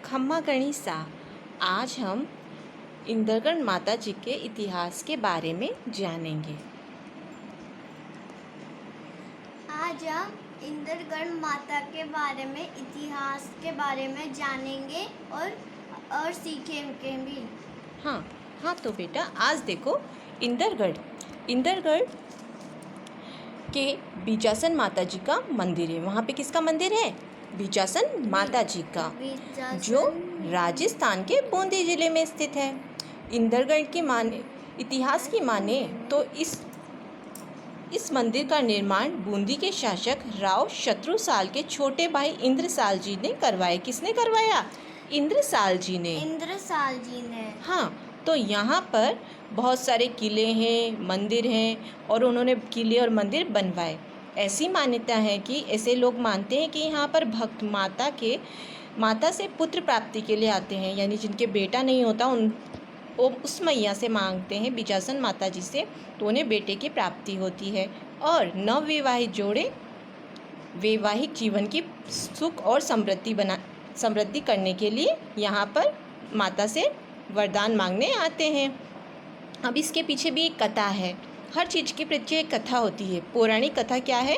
खम्मा गणिसा। आज हम इंद्रगढ़ माता जी के इतिहास के बारे में जानेंगे। आज हम इंद्रगढ़ माता के बारे में इतिहास के बारे में जानेंगे और सीखेंगे भी। हाँ तो बेटा आज देखो इंद्रगढ़ के बीजासन माता जी का मंदिर है। वहाँ पे किसका मंदिर है? बीजासन माता जी का, जो राजस्थान के बूंदी जिले में स्थित है। इंद्रगढ़ की माने इतिहास की माने तो इस मंदिर का निर्माण बूंदी के शासक राव शत्रुसाल के छोटे भाई इंद्रसाल जी ने करवाया। किसने करवाया? इंद्रसाल जी ने। हाँ, तो यहाँ पर बहुत सारे किले हैं, मंदिर हैं और उन्होंने किले और मंदिर बनवाए। ऐसी मान्यता है कि ऐसे लोग मानते हैं कि यहाँ पर भक्त माता से पुत्र प्राप्ति के लिए आते हैं, यानी जिनके बेटा नहीं होता उस मैया से मांगते हैं, बीजासन माता जी से, तो उन्हें बेटे की प्राप्ति होती है। और नवविवाहित जोड़े वैवाहिक जीवन की सुख और समृद्धि करने के लिए यहाँ पर माता से वरदान मांगने आते हैं। अब इसके पीछे भी एक कथा है। हर चीज़ के पीछे एक कथा होती है। पौराणिक कथा क्या है?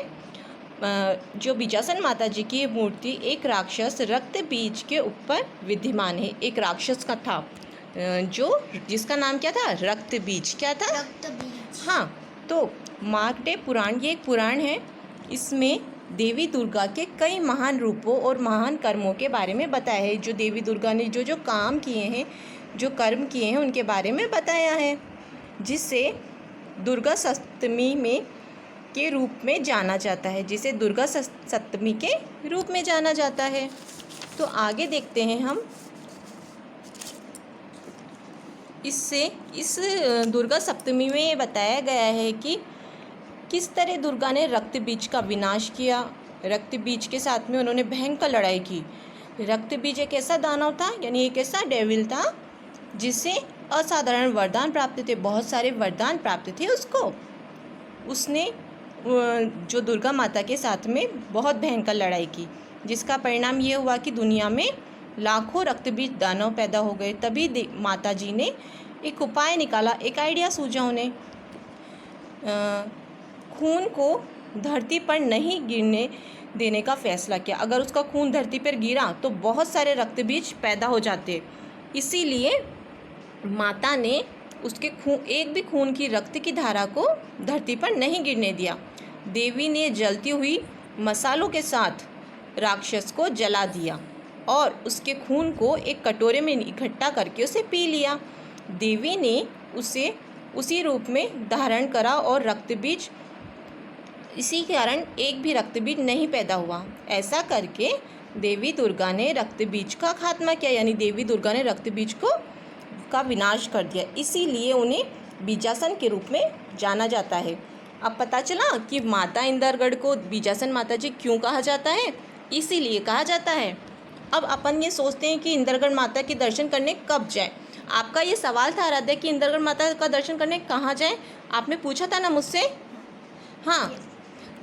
जो बीजासन माता जी की मूर्ति एक राक्षस रक्त बीज के ऊपर विद्यमान है। एक राक्षस का था जिसका नाम क्या था? रक्त बीज। क्या था? रक्त बीज। हाँ, तो मार्कंडेय पुराण, ये एक पुराण है। इसमें देवी दुर्गा के कई महान रूपों और महान कर्मों के बारे में बताया है। जो देवी दुर्गा ने जो काम किए हैं, जो कर्म किए हैं, उनके बारे में बताया है, जिससे दुर्गा सप्तमी के रूप में जाना जाता है। जिसे दुर्गा सप्तमी के रूप में जाना जाता है। तो आगे देखते हैं हम। इस दुर्गा सप्तमी में ये बताया गया है कि किस तरह दुर्गा ने रक्त बीज का विनाश किया। रक्त बीज के साथ में उन्होंने भयंकर लड़ाई की। रक्त बीज एक ऐसा दानव था, यानी एक ऐसा डेविल था जिसे असाधारण वरदान प्राप्त थे। बहुत सारे वरदान प्राप्त थे उसने जो दुर्गा माता के साथ में बहुत भयंकर लड़ाई की, जिसका परिणाम ये हुआ कि दुनिया में लाखों रक्त बीज दानव पैदा हो गए। तभी माता जी ने एक उपाय निकाला, एक आइडिया सूझा उन्हें। खून को धरती पर नहीं गिरने देने का फैसला किया। अगर उसका खून धरती पर गिरा तो बहुत सारे रक्त बीज पैदा हो जाते। इसीलिए माता ने उसके एक भी खून की रक्त की धारा को धरती पर नहीं गिरने दिया। देवी ने जलती हुई मसालों के साथ राक्षस को जला दिया और उसके खून को एक कटोरे में इकट्ठा करके उसे पी लिया। देवी ने उसे उसी रूप में धारण करा और रक्त बीज, इसी कारण एक भी रक्त बीज नहीं पैदा हुआ। ऐसा करके देवी दुर्गा ने रक्त बीज का खात्मा किया, यानी देवी दुर्गा ने रक्त बीज का विनाश कर दिया। इसीलिए उन्हें बीजासन के रूप में जाना जाता है। अब पता चला कि माता इंद्रगढ़ को बीजासन माता जी क्यों कहा जाता है? इसीलिए कहा जाता है। अब अपन ये सोचते हैं कि इंद्रगढ़ माता के दर्शन करने कब जाए। आपका ये सवाल था आराध्या कि इंद्रगढ़ माता का दर्शन करने कहाँ जाए, आपने पूछा था ना मुझसे। हाँ,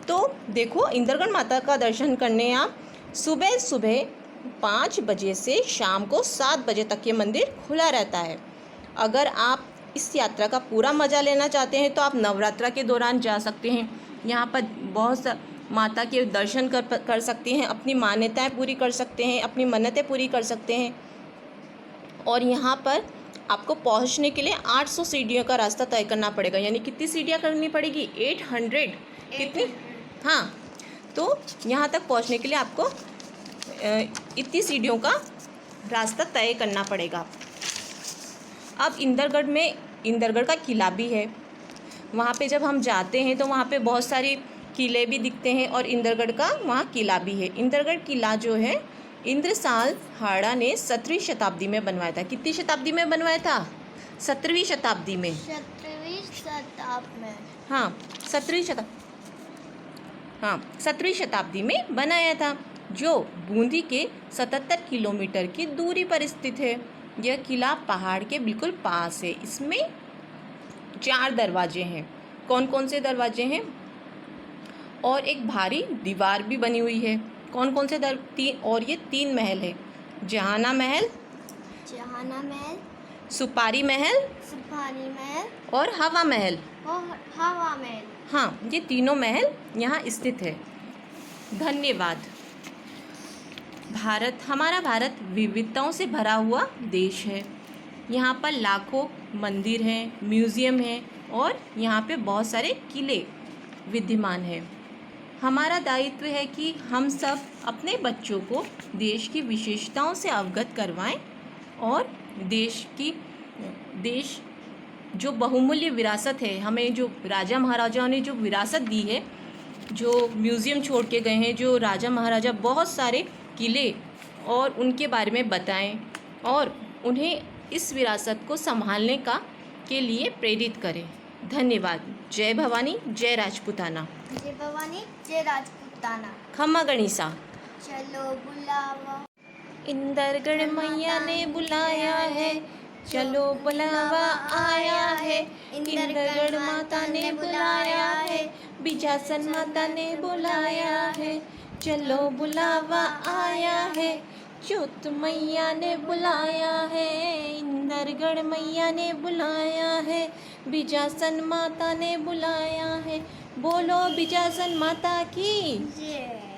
तो देखो इंद्रगढ़ माता का दर्शन करने आप सुबह 5 बजे से शाम को 7 बजे तक ये मंदिर खुला रहता है। अगर आप इस यात्रा का पूरा मज़ा लेना चाहते हैं तो आप नवरात्रा के दौरान जा सकते हैं। यहाँ पर बहुत माता के दर्शन कर सकते हैं, अपनी मान्यताएं पूरी कर सकते हैं, अपनी मन्नतें पूरी कर सकते हैं। और यहाँ पर आपको पहुँचने के लिए 800 सीढ़ियों का रास्ता तय करना पड़ेगा। यानी कितनी सीढ़ियाँ करनी पड़ेगी? 800। कितनी? हाँ, तो यहाँ तक पहुँचने के लिए आपको इतनी सीढ़ियों का रास्ता तय करना पड़ेगा। अब इंद्रगढ़ का किला भी है। वहाँ पे जब हम जाते हैं तो वहाँ पे बहुत सारे किले भी दिखते हैं और इंद्रगढ़ का वहाँ किला भी है। इंद्रगढ़ किला जो है इंद्रसाल हाड़ा ने 17वीं शताब्दी में बनवाया था। कितनी शताब्दी में बनवाया था? 17वीं शताब्दी में। 17वीं शताब्दी में। हाँ, 17वीं शताब्दी में बनाया था, जो बूंदी के 77 किलोमीटर की दूरी पर स्थित है। यह किला पहाड़ के बिल्कुल पास है। इसमें 4 दरवाजे हैं। कौन कौन से दरवाजे हैं? और एक भारी दीवार भी बनी हुई है। कौन कौन से और ये 3 महल है। जहाना महल, जहाना महल, सुपारी महल सुपारी महल और हवा महल। और हवा महल। हाँ, ये तीनों महल यहाँ स्थित है। धन्यवाद। हमारा भारत विविधताओं से भरा हुआ देश है। यहाँ पर लाखों मंदिर हैं, म्यूज़ियम हैं और यहाँ पे बहुत सारे किले विद्यमान हैं। हमारा दायित्व है कि हम सब अपने बच्चों को देश की विशेषताओं से अवगत करवाएं और देश जो बहुमूल्य विरासत है, हमें जो राजा महाराजाओं ने जो विरासत दी है, जो म्यूज़ियम छोड़ के गए हैं, जो राजा महाराजा बहुत सारे किले और उनके बारे में बताएं और उन्हें इस विरासत को संभालने के लिए प्रेरित करें। धन्यवाद। जय भवानी, जय राजपूताना। जय भवानी, जय राजपूताना। खम्मा गणिसा। चलो बुलावा, इंदरगढ़ मैया ने बुलाया है, चलो बुलावा आया है। इंदरगढ़ माता ने बुलाया है, बिजासन माता ने बुलाया है, चलो बुलावा आया है। जोत मैया ने बुलाया है, इंदरगढ़ मैया ने बुलाया है, बिजासन माता ने बुलाया है। बोलो बिजासन माता की जय।